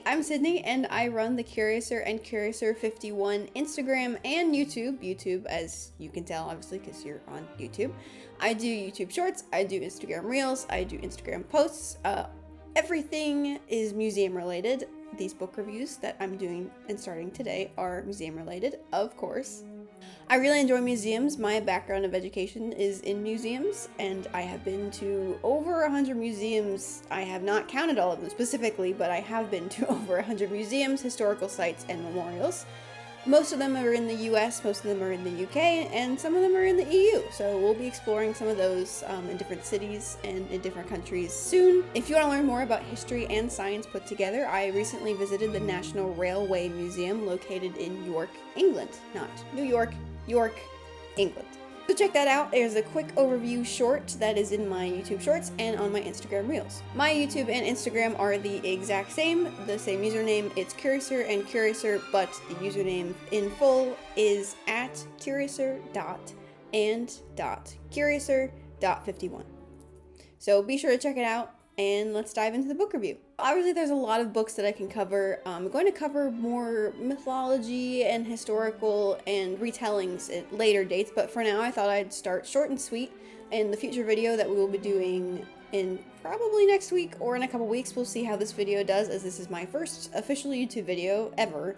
I'm Sydney, and I run the Curiouser and Curiouser51 Instagram and YouTube. YouTube, as you can tell, obviously, because you're on YouTube. I do YouTube Shorts, I do Instagram Reels, I do Instagram posts. Everything is museum related. These book reviews that I'm doing and starting today are museum related, of course. I really enjoy museums. My background of education is in museums, and I have been to over 100 museums. I have not counted all of them specifically, but I have been to over 100 museums, historical sites, and memorials. Most of them are in the US, most of them are in the UK, and some of them are in the EU. So we'll be exploring some of those in different cities and in different countries soon. If you want to learn more about history and science put together, I recently visited the National Railway Museum located in York, England. Not New York, York, England. So check that out. There's a quick overview short that is in my YouTube Shorts and on my Instagram Reels. My YouTube and Instagram are the exact same, the same username. It's Curiouser and Curiouser, but the username in full is at Curiouser.and.Curiouser.51. So be sure to check it out, and let's dive into the book review. Obviously, there's a lot of books that I can cover. I'm going to cover more mythology and historical and retellings at later dates, but for now I thought I'd start short and sweet. In the future video that we will be doing in probably next week or in a couple weeks, we'll see how this video does, as this is my first official YouTube video ever.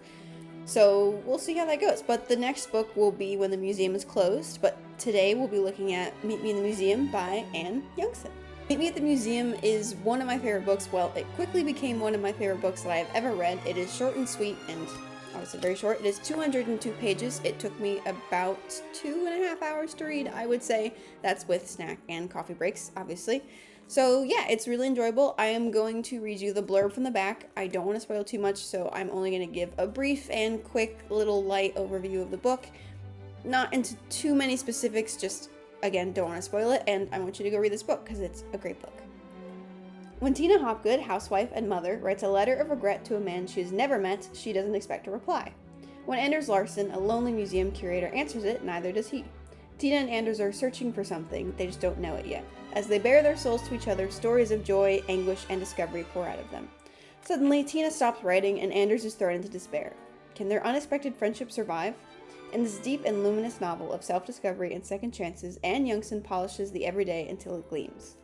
So we'll see how that goes. But the next book will be When the Museum is Closed, but today we'll be looking at Meet Me in the Museum by Anne Youngson. Meet Me at the Museum is one of my favorite books. Well, it quickly became one of my favorite books that I have ever read. It is short and sweet, and obviously very short. It is 202 pages. It took me about 2.5 hours to read, I would say. That's with snack and coffee breaks, obviously. So yeah, it's really enjoyable. I am going to read you the blurb from the back. I don't want to spoil too much, so I'm only going to give a brief and quick little light overview of the book. Not into too many specifics, just again, don't want to spoil it, and I want you to go read this book because it's a great book. When Tina Hopgood, housewife and mother, writes a letter of regret to a man she has never met, she doesn't expect a reply. When Anders Larson, a lonely museum curator, answers it, neither does he. Tina and Anders are searching for something, they just don't know it yet. As they bare their souls to each other, stories of joy, anguish, and discovery pour out of them. Suddenly, Tina stops writing and Anders is thrown into despair. Can their unexpected friendship survive? In this deep and luminous novel of self-discovery and second chances, Anne Youngson polishes the everyday until it gleams.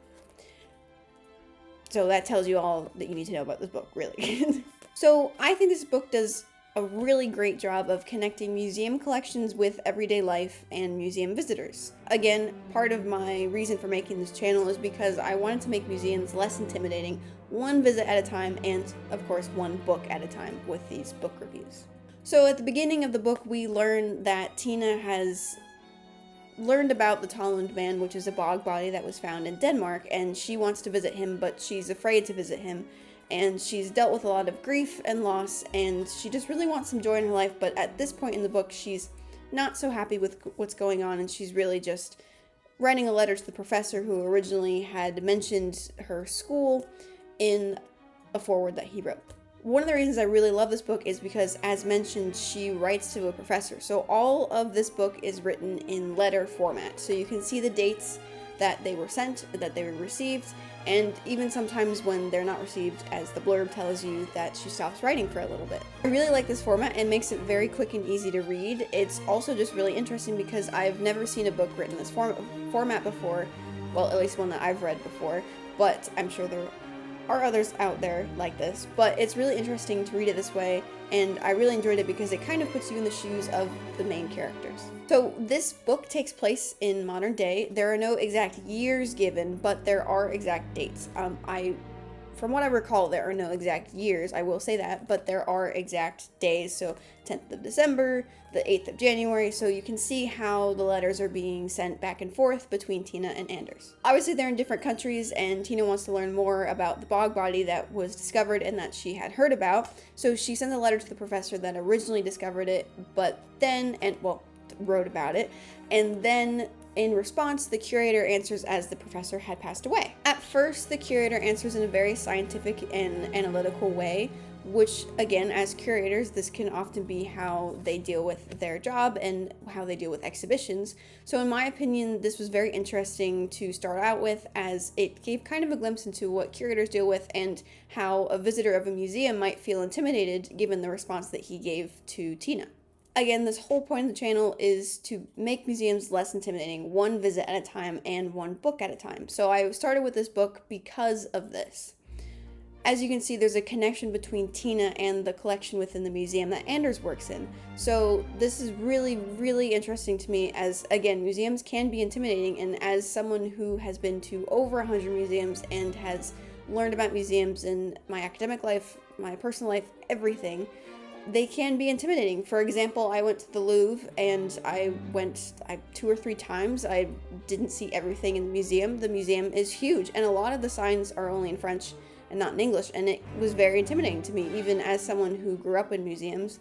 So that tells you all that you need to know about this book, really. So I think this book does a really great job of connecting museum collections with everyday life and museum visitors. Again, part of my reason for making this channel is because I wanted to make museums less intimidating, one visit at a time, and of course one book at a time with these book reviews. So at the beginning of the book, we learn that Tina has learned about the Tolland Man, which is a bog body that was found in Denmark, and she wants to visit him, but she's afraid to visit him, and she's dealt with a lot of grief and loss, and she just really wants some joy in her life, but at this point in the book, she's not so happy with what's going on, and she's really just writing a letter to the professor who originally had mentioned her school in a foreword that he wrote. One of the reasons I really love this book is because, as mentioned, she writes to a professor. So all of this book is written in letter format. So you can see the dates that they were sent, that they were received, and even sometimes when they're not received, as the blurb tells you that she stops writing for a little bit. I really like this format. It makes it very quick and easy to read. It's also just really interesting because I've never seen a book written in this format before. Well, at least one that I've read before, but I'm sure there are others out there like this, but it's really interesting to read it this way, and I really enjoyed it because it kind of puts you in the shoes of the main characters. So this book takes place in modern day. There are no exact years given, but there are exact dates. From what I recall, there are no exact years, I will say that, but there are exact days, so 10th of December, the 8th of January, so you can see how the letters are being sent back and forth between Tina and Anders. Obviously, they're in different countries, and Tina wants to learn more about the bog body that was discovered and that she had heard about, so she sends a letter to the professor that originally discovered it, but then, wrote about it, and then in response, the curator answers as the professor had passed away. At first, the curator answers in a very scientific and analytical way, which again, as curators, this can often be how they deal with their job and how they deal with exhibitions. So in my opinion, this was very interesting to start out with, as it gave kind of a glimpse into what curators deal with and how a visitor of a museum might feel intimidated given the response that he gave to Tina. Again, this whole point of the channel is to make museums less intimidating, one visit at a time and one book at a time. So I started with this book because of this. As you can see, there's a connection between Tina and the collection within the museum that Anders works in. So this is really, really interesting to me, as again, museums can be intimidating, and as someone who has been to over 100 museums and has learned about museums in my academic life, my personal life, everything, they can be intimidating. For example, I went to the Louvre and I went 2 or 3 times. I didn't see everything in the museum. The museum is huge and a lot of the signs are only in French and not in English, and it was very intimidating to me, even as someone who grew up in museums.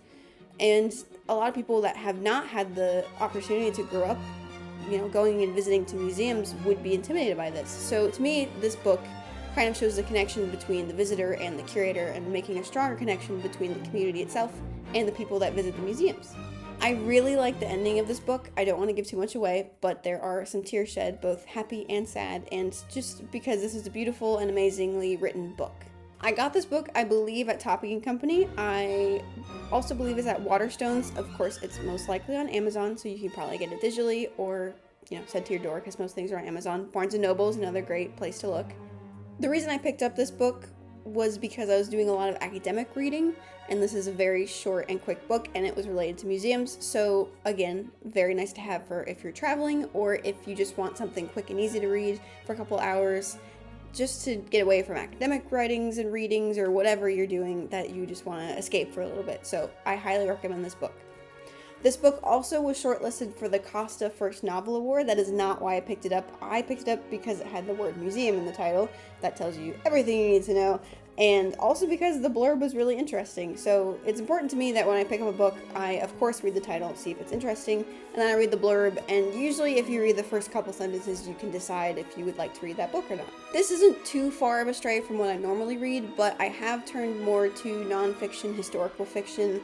And a lot of people that have not had the opportunity to grow up, going and visiting to museums would be intimidated by this. So to me, this book kind of shows the connection between the visitor and the curator, and making a stronger connection between the community itself and the people that visit the museums. I really like the ending of this book. I don't want to give too much away, but there are some tears shed, both happy and sad, and just because this is a beautiful and amazingly written book. I got this book, I believe, at Topping & Company. I also believe it's at Waterstones. Of course, it's most likely on Amazon, so you can probably get it digitally or, sent to your door, because most things are on Amazon. Barnes & Noble is another great place to look. The reason I picked up this book was because I was doing a lot of academic reading, and this is a very short and quick book, and it was related to museums. So again, very nice to have for if you're traveling, or if you just want something quick and easy to read for a couple hours, just to get away from academic writings and readings or whatever you're doing that you just want to escape for a little bit. So I highly recommend this book. This book also was shortlisted for the Costa First Novel Award. That is not why I picked it up. I picked it up because it had the word museum in the title. That tells you everything you need to know. And also because the blurb was really interesting. So it's important to me that when I pick up a book, I of course read the title, see if it's interesting, and then I read the blurb. And usually if you read the first couple sentences, you can decide if you would like to read that book or not. This isn't too far of a stray from what I normally read, but I have turned more to nonfiction, historical fiction,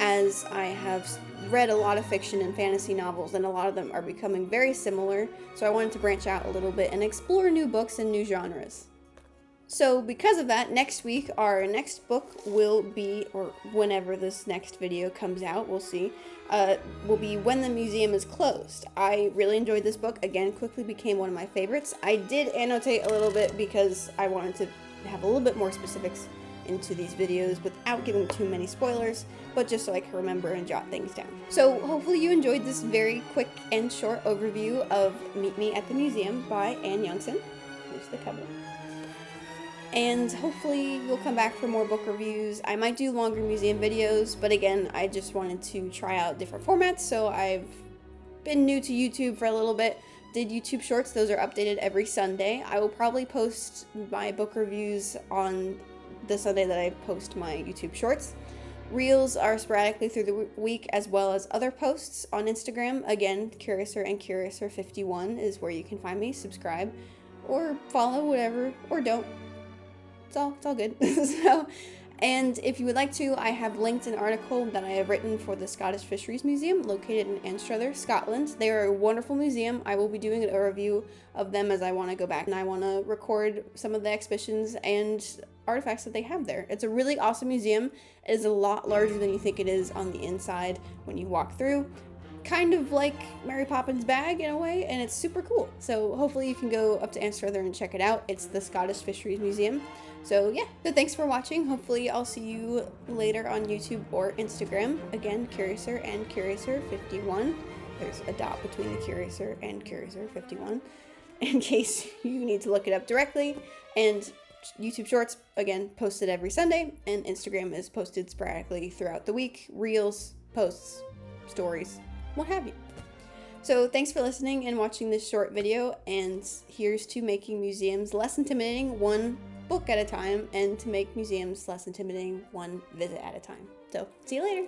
as I have read a lot of fiction and fantasy novels, and a lot of them are becoming very similar, so I wanted to branch out a little bit and explore new books and new genres. So because of that, next week our next book will be, or whenever this next video comes out, we'll see, will be When the Museum is Closed. I really enjoyed this book. Again, quickly became one of my favorites. I did annotate a little bit because I wanted to have a little bit more specifics into these videos without giving too many spoilers, but just so I can remember and jot things down. So hopefully you enjoyed this very quick and short overview of Meet Me at the Museum by Anne Youngson. Here's the cover. And hopefully you'll come back for more book reviews. I might do longer museum videos, but again, I just wanted to try out different formats, so I've been new to YouTube for a little bit. Did YouTube Shorts, those are updated every Sunday. I will probably post my book reviews on the Sunday that I post my YouTube Shorts. Reels are sporadically through the week, as well as other posts on Instagram. Again, Curiouser and Curiouser51 is where you can find me. Subscribe or follow, whatever, or don't. It's all good. And if you would like to, I have linked an article that I have written for the Scottish Fisheries Museum located in Anstruther, Scotland. They are a wonderful museum. I will be doing a review of them as I want to go back and I want to record some of the exhibitions and artifacts that they have there. It's a really awesome museum. It is a lot larger than you think it is on the inside when you walk through. Kind of like Mary Poppins' bag in a way, and it's super cool. So hopefully you can go up to Anstruther and check it out. It's the Scottish Fisheries Museum. So yeah, so thanks for watching. Hopefully I'll see you later on YouTube or Instagram. Again, Curiouser and Curiouser51. There's a dot between the Curiouser and Curiouser51 in case you need to look it up directly. And YouTube Shorts, again, posted every Sunday, and Instagram is posted sporadically throughout the week. Reels, posts, stories, what have you. So thanks for listening and watching this short video, and here's to making museums less intimidating one book at a time, and to make museums less intimidating one visit at a time. So see you later.